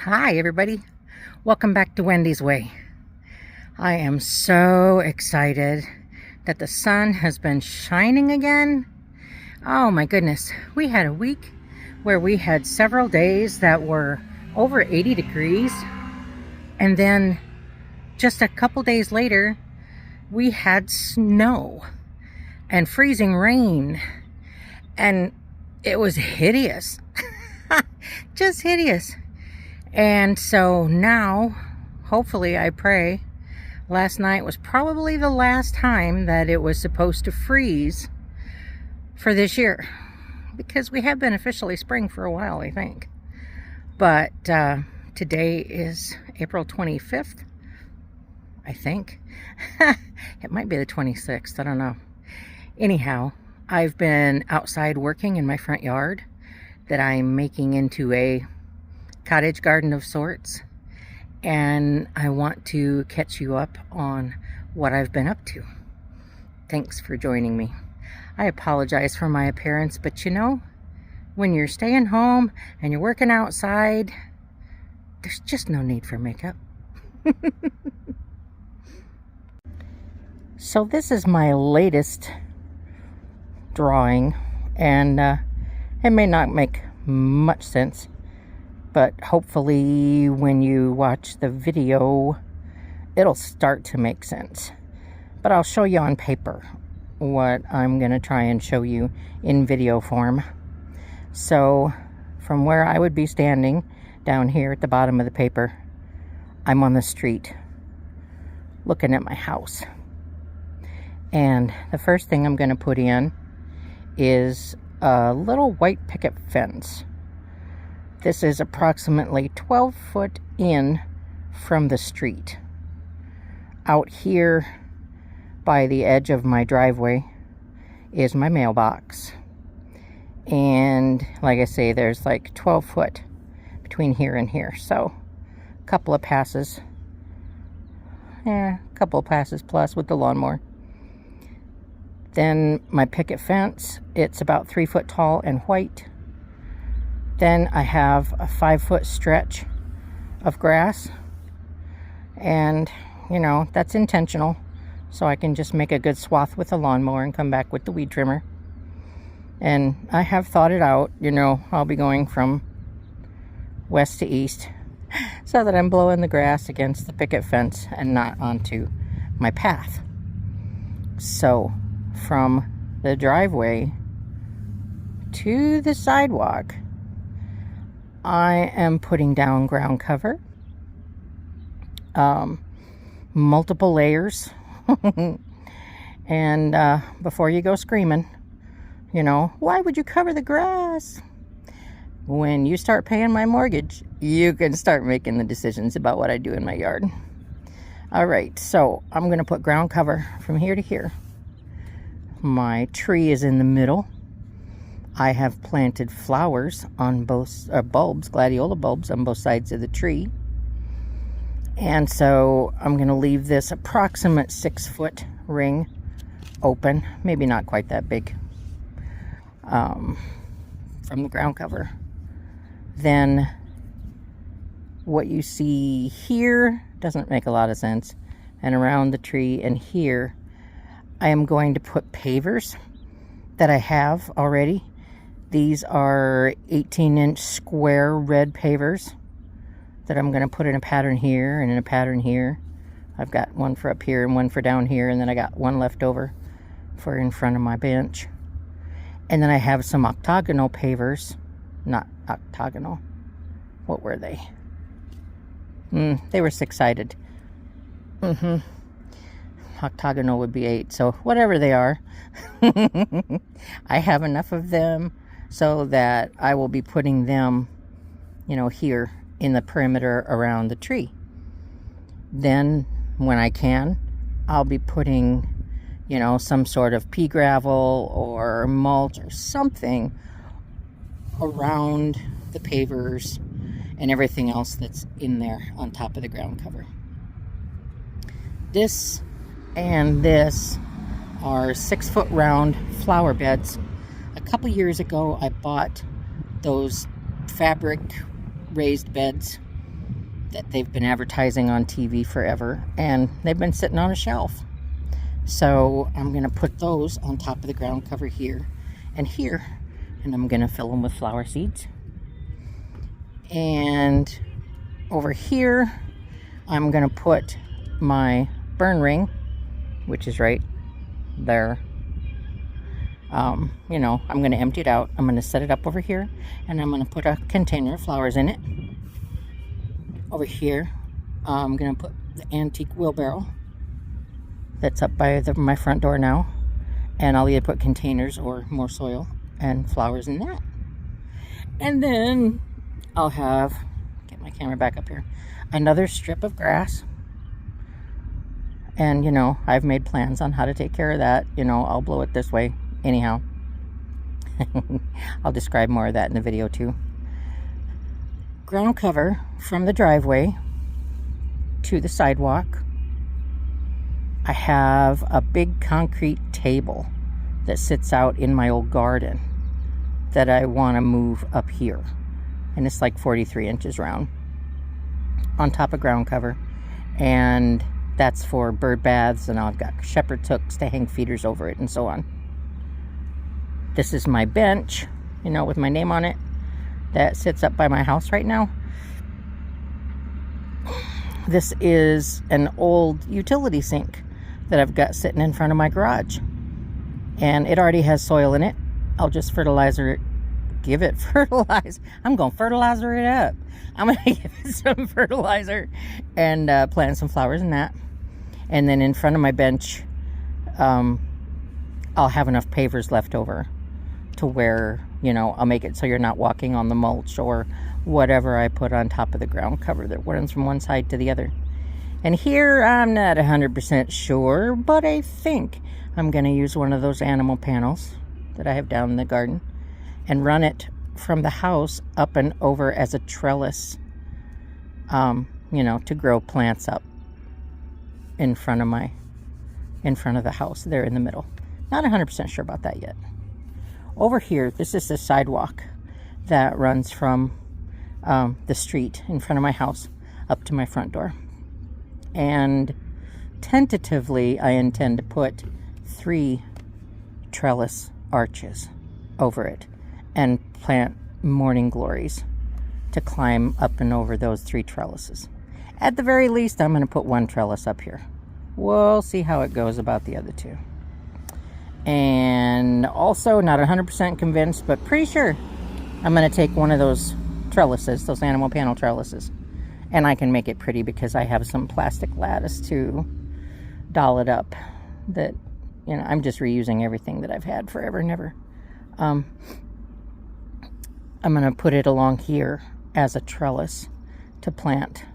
Hi everybody, welcome back to Wendy's Way. I am so excited that the sun has been shining again. Oh my goodness, we had a week where we had several days that were over 80 degrees, and then just a couple days later we had snow and freezing rain, and it was hideous. Just hideous. And so now, hopefully, I pray, last night was probably the last time that it was supposed to freeze for this year, because we have been officially spring for a while, I think. But today is April 25th, I think. It might be the 26th, I don't know. Anyhow, I've been outside working in my front yard that I'm making into a cottage garden of sorts, and I want to catch you up on what I've been up to. Thanks for joining me. I apologize for my appearance, but you know, when you're staying home and you're working outside, there's just no need for makeup. So this is my latest drawing, and it may not make much sense, but hopefully when you watch the video it'll start to make sense. But I'll show you on paper what I'm going to try and show you in video form. So from where I would be standing down here at the bottom of the paper, I'm on the street looking at my house, and the first thing I'm going to put in is a little white picket fence. This is approximately 12 foot in from the street. Out here by the edge of my driveway is my mailbox. And like I say, there's like 12 foot between here and here. So a couple of passes. A couple of passes plus with the lawnmower. Then my picket fence, it's about 3 foot tall and white. Then I have a 5 foot stretch of grass, and you know, that's intentional, so I can just make a good swath with the lawnmower and come back with the weed trimmer. And I have thought it out, you know, I'll be going from west to east so that I'm blowing the grass against the picket fence and not onto my path. So from the driveway to the sidewalk, I am putting down ground cover, multiple layers. And before you go screaming, you know, why would you cover the grass? When you start paying my mortgage, you can start making the decisions about what I do in my yard. All right, so I'm going to put ground cover from here to here. My tree is in the middle. I have planted flowers on both, bulbs, gladiola bulbs on both sides of the tree. And so I'm going to leave this approximate 6 foot ring open, maybe not quite that big, from the ground cover. Then what you see here doesn't make a lot of sense. And around the tree and here, I am going to put pavers that I have already. These are 18-inch square red pavers that I'm going to put in a pattern here and in a pattern here. I've got one for up here and one for down here, and then I got one left over for in front of my bench. And then I have some octagonal pavers. Not octagonal. What were they? They were 6-sided. Octagonal would be 8, so whatever they are. I have enough of them so that I will be putting them, you know, here in the perimeter around the tree. Then when I can, I'll be putting, you know, some sort of pea gravel or mulch or something around the pavers and everything else that's in there on top of the ground cover. This and this are 6 foot round flower beds. A couple years ago I bought those fabric raised beds that they've been advertising on TV forever, and they've been sitting on a shelf. So I'm going to put those on top of the ground cover here and here, and I'm going to fill them with flower seeds. And over here, I'm going to put my burn ring, which is right there. You know, I'm going to empty it out. I'm going to set it up over here, and I'm going to put a container of flowers in it. Over here, I'm going to put the antique wheelbarrow that's up by my front door now, and I'll either put containers or more soil and flowers in that. And then I'll have, get my camera back up here, another strip of grass. And, you know, I've made plans on how to take care of that. You know, I'll blow it this way anyhow. I'll describe more of that in the video too. Ground cover from the driveway to the sidewalk. I have a big concrete table that sits out in my old garden that I want to move up here. And it's like 43 inches round on top of ground cover. And that's for bird baths, and I've got shepherd's hooks to hang feeders over it and so on. This is my bench, you know, with my name on it, that sits up by my house right now. This is an old utility sink that I've got sitting in front of my garage. And it already has soil in it. I'll just fertilizer it. Give it fertilizer. I'm going to fertilizer it up. I'm going to give it some fertilizer and plant some flowers in that. And then in front of my bench, I'll have enough pavers left over to where, you know, I'll make it so you're not walking on the mulch or whatever I put on top of the ground cover that runs from one side to the other. And here, I'm not 100% sure, but I think I'm going to use one of those animal panels that I have down in the garden and run it from the house up and over as a trellis, you know, to grow plants up in front of the house there in the middle. Not 100% sure about that yet. Over here, this is the sidewalk that runs from the street in front of my house up to my front door. And tentatively, I intend to put 3 trellis arches over it and plant morning glories to climb up and over those 3 trellises. At the very least, I'm going to put 1 trellis up here. We'll see how it goes about the other 2. And also, not 100% convinced, but pretty sure I'm going to take one of those trellises, those animal panel trellises, and I can make it pretty because I have some plastic lattice to doll it up. That, you know, I'm just reusing everything that I've had forever and ever. I'm going to put it along here as a trellis to plant.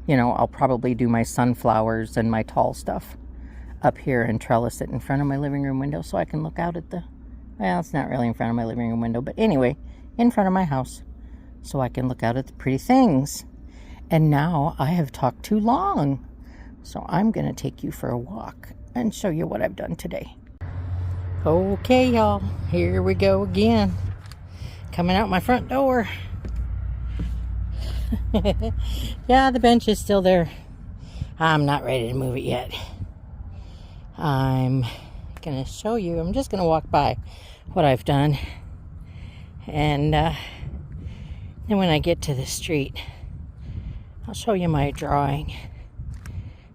You know, I'll probably do my sunflowers and my tall stuff up here and trellis it in front of my living room window so I can look out at the, well, it's not really in front of my living room window, but anyway, in front of my house so I can look out at the pretty things. And now I have talked too long, so I'm going to take you for a walk and show you what I've done today. Okay, y'all, here we go again. Coming out my front door. Yeah, the bench is still there. I'm not ready to move it yet. I'm going to show you. I'm just going to walk by what I've done. And then when I get to the street, I'll show you my drawing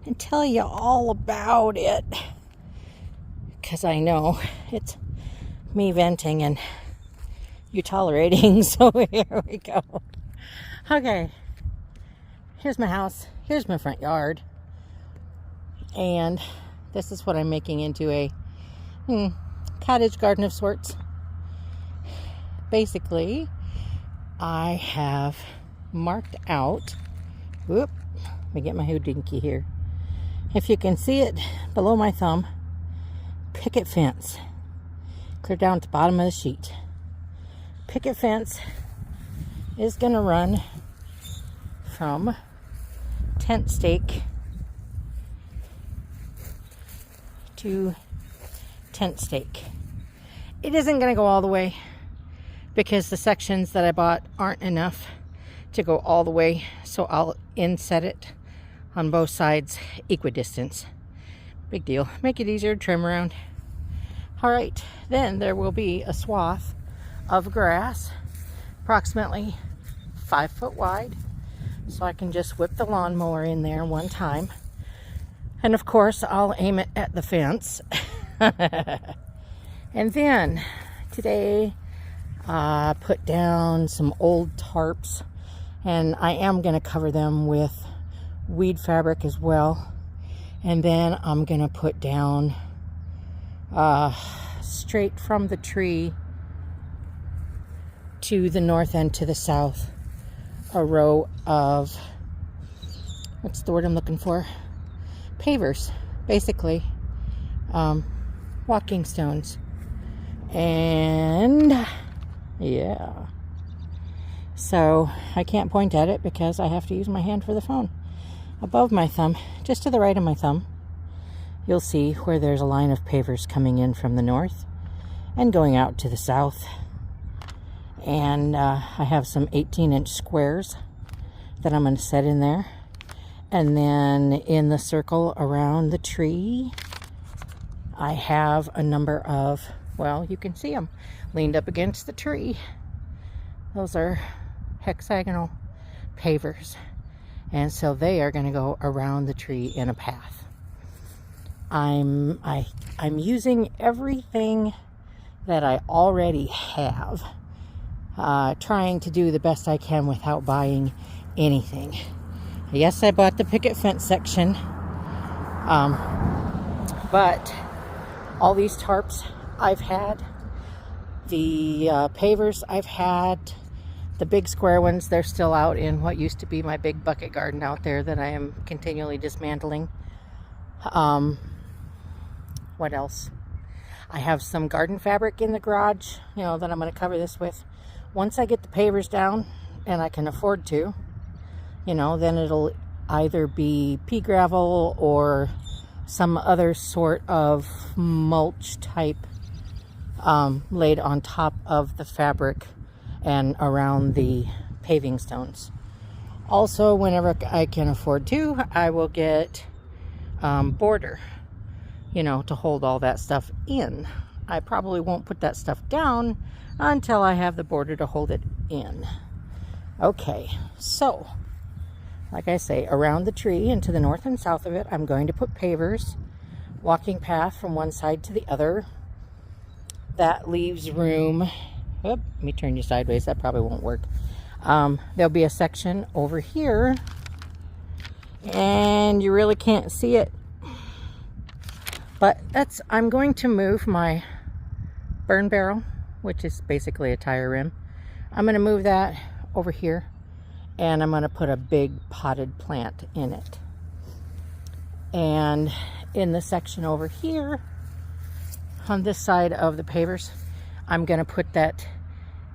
and tell you all about it. Because I know it's me venting and you tolerating. So here we go. Okay. Here's my house. Here's my front yard. And this is what I'm making into a cottage garden of sorts. Basically, I have marked out, whoop, let me get my hoodinky here. If you can see it below my thumb, picket fence, clear down to the bottom of the sheet. Picket fence is going to run from tent stake to tent stake. It isn't going to go all the way because the sections that I bought aren't enough to go all the way, so I'll inset it on both sides equidistance. Big deal. Make it easier to trim around. All right, then there will be a swath of grass approximately 5 foot wide, so I can just whip the lawnmower in there one time. And of course, I'll aim it at the fence. And then today, put down some old tarps, and I am going to cover them with weed fabric as well. And then I'm going to put down straight from the tree to the north and to the south, a row of, what's the word I'm looking for? Pavers, basically. Walking stones. And yeah, so I can't point at it because I have to use my hand for the phone. Above my thumb, just to the right of my thumb, you'll see where there's a line of pavers coming in from the north and going out to the south. And I have some 18-inch squares that I'm going to set in there. And then in the circle around the tree, I have a number of, well, you can see them leaned up against the tree. Those are hexagonal pavers. And so they are going to go around the tree in a path. I'm using everything that I already have, trying to do the best I can without buying anything. Yes, I bought the picket fence section, but all these tarps I've had, the pavers I've had, the big square ones, they're still out in what used to be my big bucket garden out there that I am continually dismantling. What else? I have some garden fabric in the garage, that I'm going to cover this with. Once I get the pavers down, and I can afford to, then it'll either be pea gravel or some other sort of mulch type laid on top of the fabric and around the paving stones. Also, whenever I can afford to, I will get border, to hold all that stuff in. I probably won't put that stuff down until I have the border to hold it in. Okay, so like I say, around the tree and to the north and south of it, I'm going to put pavers, walking path from one side to the other. That leaves room. Oop, let me turn you sideways. That probably won't work. There'll be a section over here, and you really can't see it. But I'm going to move my burn barrel, which is basically a tire rim. I'm going to move that over here, and I'm going to put a big potted plant in it. And in the section over here, on this side of the pavers, I'm going to put that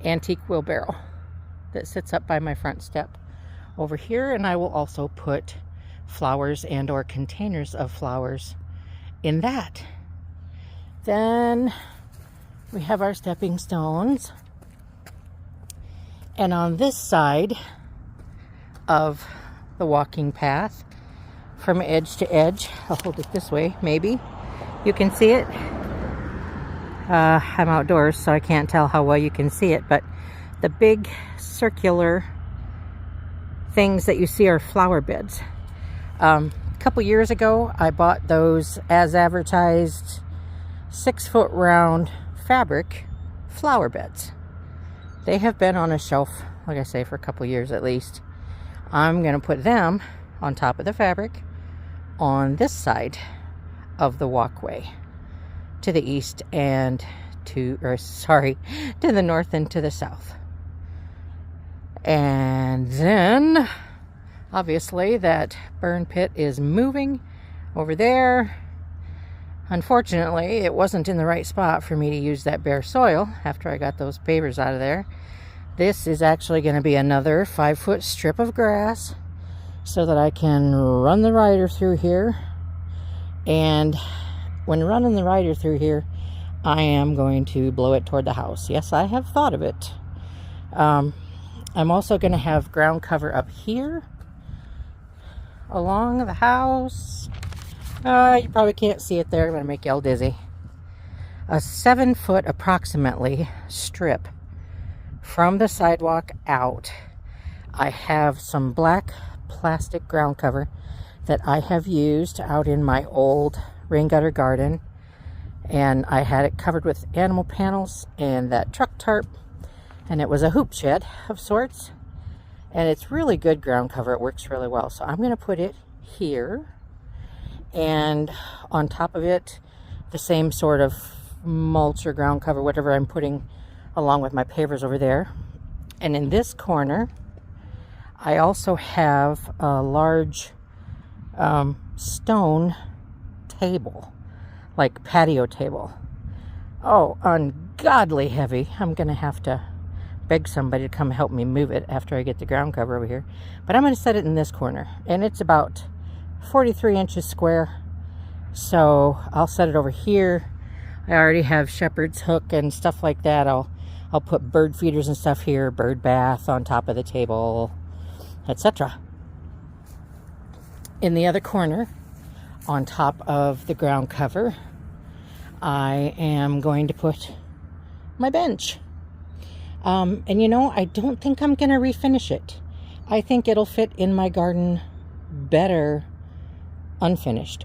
antique wheelbarrow that sits up by my front step over here, and I will also put flowers and or containers of flowers in that. Then we have our stepping stones, and on this side of the walking path, from edge to edge, I'll hold it this way, maybe you can see it. I'm outdoors, so I can't tell how well you can see it, but the big circular things that you see are flower beds. A couple years ago, I bought those as advertised 6-foot round fabric flower beds. They have been on a shelf, like I say, for a couple years at least. I'm going to put them on top of the fabric on this side of the walkway to the east and to the north and to the south. And then obviously that burn pit is moving over there. Unfortunately, it wasn't in the right spot for me to use that bare soil after I got those pavers out of there. This is actually going to be another 5-foot strip of grass so that I can run the rider through here. And when running the rider through here, I am going to blow it toward the house. Yes, I have thought of it. I'm also going to have ground cover up here along the house. You probably can't see it there. I'm going to make you all dizzy. A 7-foot approximately strip from the sidewalk out. I have some black plastic ground cover that I have used out in my old rain gutter garden, and I had it covered with animal panels and that truck tarp, and it was a hoop shed of sorts, and it's really good ground cover. It works really well. So I'm going to put it here, and on top of it the same sort of mulch or ground cover, whatever I'm putting along with my pavers over there. And in this corner I also have a large stone table, like patio table. Oh, ungodly heavy. I'm gonna have to beg somebody to come help me move it after I get the ground cover over here. But I'm gonna set it in this corner, and it's about 43 inches square. So I'll set it over here. I already have shepherd's hook and stuff like that. I'll put bird feeders and stuff here, bird bath on top of the table, etc. In the other corner, on top of the ground cover, I am going to put my bench. And you know, I don't think I'm going to refinish it. I think it'll fit in my garden better unfinished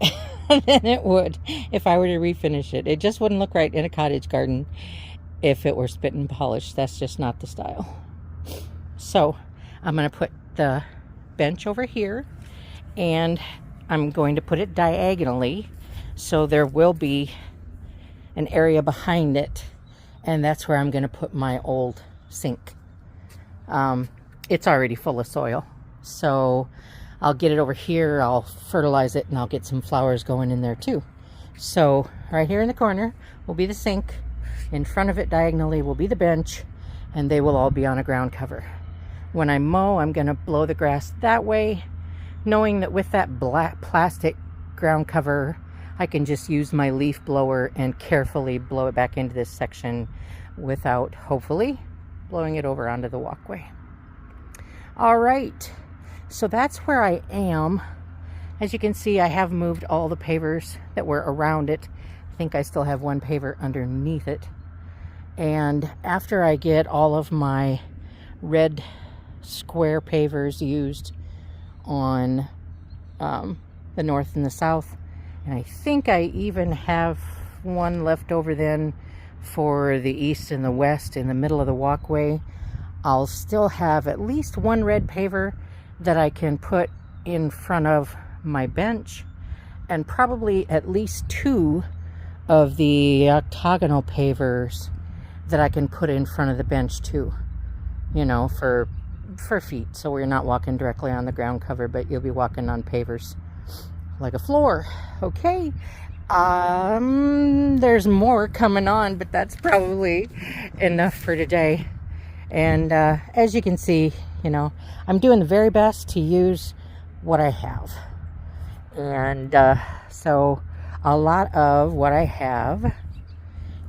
than it would if I were to refinish it. It just wouldn't look right in a cottage garden if it were spit and polished. That's just not the style. So I'm going to put the bench over here, and I'm going to put it diagonally, so there will be an area behind it, and that's where I'm going to put my old sink. It's already full of soil, so I'll get it over here, I'll fertilize it, and I'll get some flowers going in there too. So right here in the corner will be the sink. In front of it diagonally will be the bench, and they will all be on a ground cover. When I mow, I'm going to blow the grass that way, knowing that with that black plastic ground cover, I can just use my leaf blower and carefully blow it back into this section without, hopefully, blowing it over onto the walkway. All right, so that's where I am. As you can see, I have moved all the pavers that were around it. I think I still have one paver underneath it. And after I get all of my red square pavers used on the north and the south, and I think I even have one left over then for the east and the west in the middle of the walkway, I'll still have at least one red paver that I can put in front of my bench, and probably at least 2 of the octagonal pavers that I can put in front of the bench too, you know, for feet, so we're not walking directly on the ground cover, but you'll be walking on pavers like a floor. Okay, there's more coming on, but that's probably enough for today. And as you can see, you know, I'm doing the very best to use what I have, and so a lot of what I have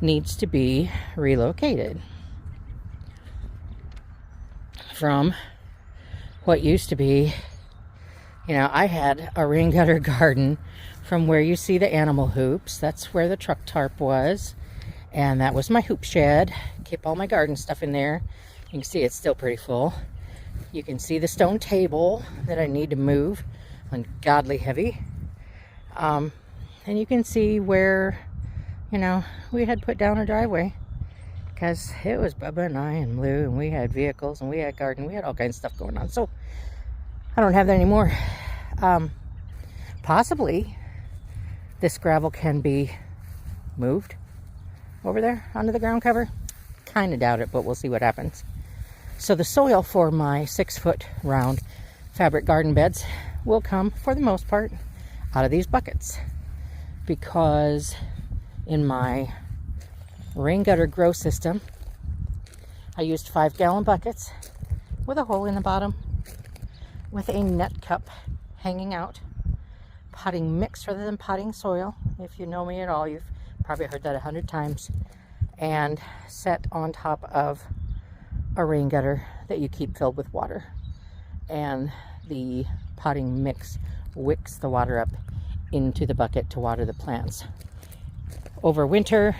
needs to be relocated from what used to be, you know, I had a rain gutter garden from where you see the animal hoops. That's where the truck tarp was, and that was my hoop shed. Keep all my garden stuff in there. You can see it's still pretty full. You can see the stone table that I need to move, ungodly heavy. And you can see where, you know, we had put down a driveway, because it was Bubba and I and Lou, and we had vehicles, and we had garden, we had all kinds of stuff going on. So I don't have that anymore. Possibly this gravel can be moved over there onto the ground cover. Kind of doubt it, but we'll see what happens. So the soil for my 6-foot round fabric garden beds will come, for the most part, out of these buckets, because in my rain gutter grow system, I used 5-gallon buckets with a hole in the bottom, with a net cup hanging out, potting mix rather than potting soil. If you know me at all, you've probably heard that 100 times, and set on top of a rain gutter that you keep filled with water. And the potting mix wicks the water up into the bucket to water the plants. Over winter,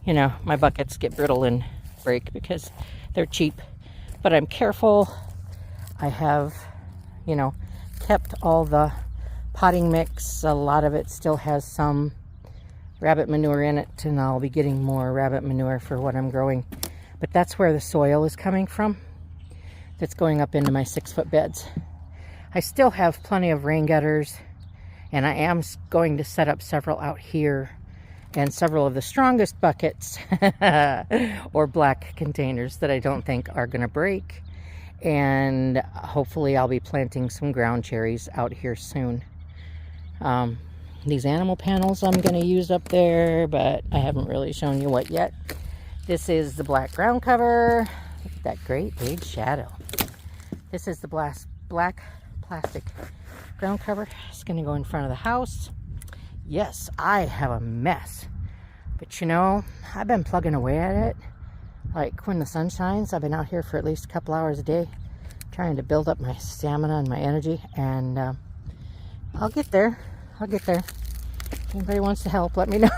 you know, my buckets get brittle and break because they're cheap. But I'm careful. I have, you know, kept all the potting mix. A lot of it still has some rabbit manure in it, and I'll be getting more rabbit manure for what I'm growing. But that's where the soil is coming from. That's going up into my 6-foot beds. I still have plenty of rain gutters, and I am going to set up several out here, and several of the strongest buckets or black containers that I don't think are going to break. And hopefully I'll be planting some ground cherries out here soon. These animal panels I'm going to use up there, but I haven't really shown you what yet. This is the black ground cover. Look at that great big shadow. This is the black plastic ground cover. It's going to go in front of the house. Yes, I have a mess. But you know, I've been plugging away at it. Like when the sun shines, I've been out here for at least a couple hours a day trying to build up my stamina and my energy. And I'll get there. I'll get there. If anybody wants to help, let me know.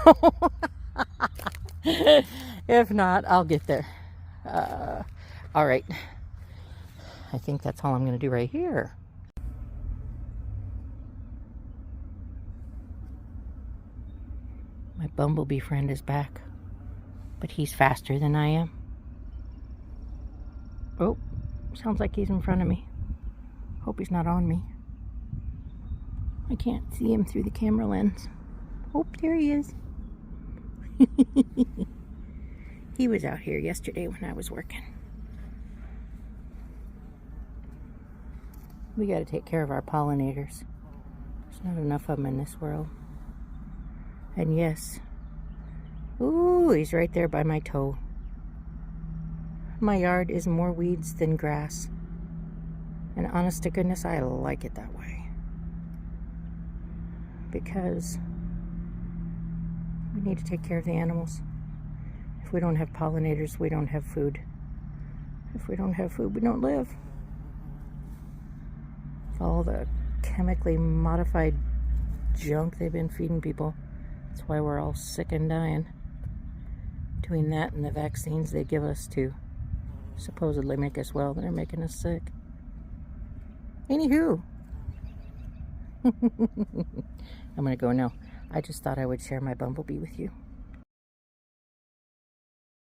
If not, I'll get there. All right. I think that's all I'm going to do right here. My bumblebee friend is back, but he's faster than I am. Oh, sounds like he's in front of me. Hope he's not on me. I can't see him through the camera lens. Oh, there he is. He was out here yesterday when I was working. We got to take care of our pollinators. There's not enough of them in this world. And yes, ooh, he's right there by my toe. My yard is more weeds than grass. And honest to goodness, I like it that way. Because we need to take care of the animals. If we don't have pollinators, we don't have food. If we don't have food, we don't live. With all the chemically modified junk they've been feeding people, that's why we're all sick and dying. Between that and the vaccines they give us to supposedly make us well, they're making us sick. Anywho. I'm going to go now. I just thought I would share my bumblebee with you.